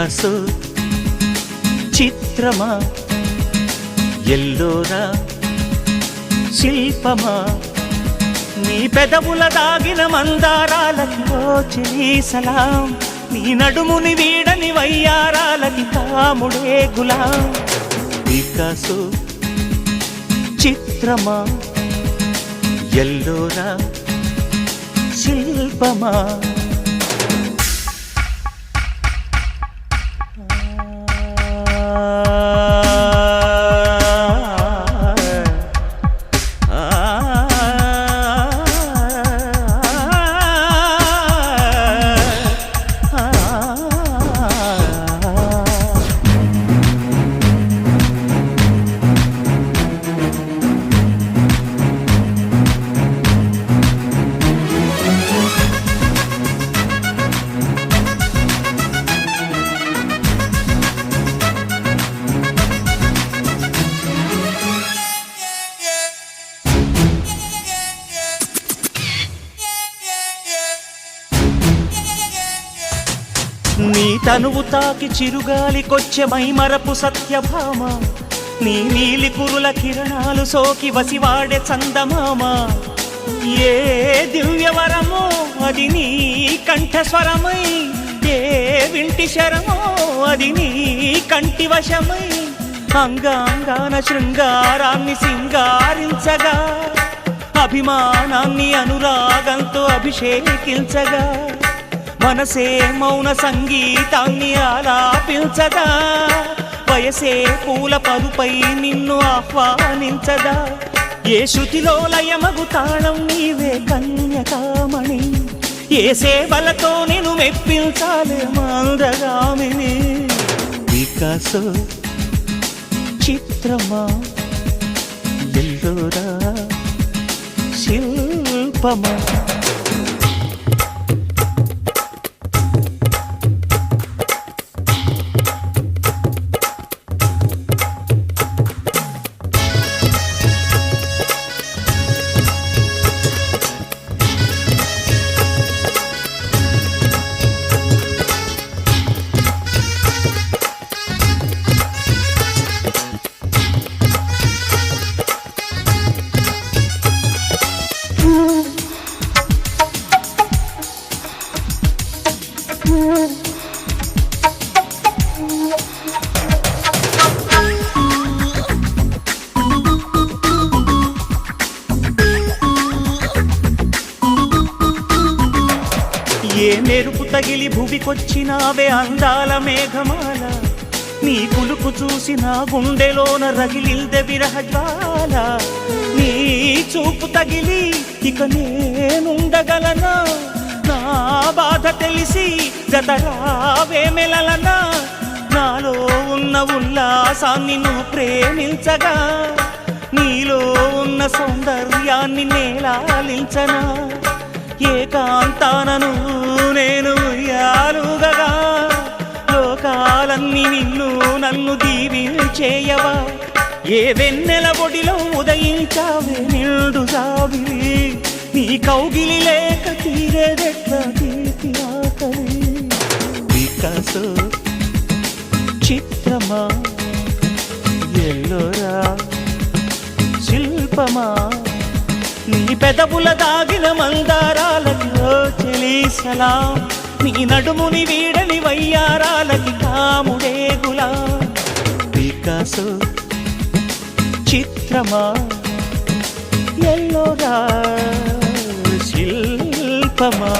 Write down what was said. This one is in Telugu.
పికాసో చిత్రమా ఎల్లోరా శిల్పమా నీ పెదవుల దాగిన మందారాలకి చెలి సలాం నీ నడుముని వీడని వయ్యారాలకి కాముడే గులాం పికాసో చిత్రమా ఎల్లోరా శిల్పమా నీ తనువు తాకి చిరుగాలికొచ్చే మైమరపు సత్యభామ నీ నీలి కురుల కిరణాలు సోకి వసివాడే చందమామ ఏ దివ్యవరమో అది నీ కంఠస్వరమై ఏ వింటి శరమో అది నీ కంటి వశమై అంగాంగాన శృంగారాన్ని సింగారించగా అభిమానాన్ని అనురాగంతో అభిషేకించగా మనసే మౌన సంగీతాన్ని ఆలాపించదా వయసే పూల పరుపై నిన్ను ఆహ్వానించదా ఏ శృతిలో లయమగు తాళం నీవే కన్యకామణి ఏ సేవలతో నేను మెప్పించాలే మందగామిని పికాసో చిత్రమా ఎల్లోరా శిల్పమా ఏ మెరుపు తగిలి భువికొచ్చినావే అందాల మేఘమాల నీ కులుకు చూసి నా గుండెలోన రగిలిల్దె విరహజ్వాల నీ చూపు తగిలి ఇక నేనుండగలనా నా బాధ తెలిసి జతరావే మెలలనా నాలో ఉన్న ఉల్లాసాన్ని నువ్వు ప్రేమించగా నీలో ఉన్న సౌందర్యాన్ని నేలాలించనా ఏకాంతానను నేను ఉయ్యాలుగగా లోకాలన్నీ నిన్ను నన్ను దీవించేయవా ఏ వెన్నెల ఒడిలో ఉదయించావే నిండు సావిలి నీ కౌగిలి లేక తీరేదెట్లా తీపి ఆకలి పికాసో చిత్రమా ఎల్లోరా శిల్పమా నీ పెదవుల దాగిన మందారాలకి చెలి సలాం నీ నడుముని వీడని వయ్యారాలకి కాముడే గులాం పికాసో చిత్రమా ఎల్లోరా శిల్పమా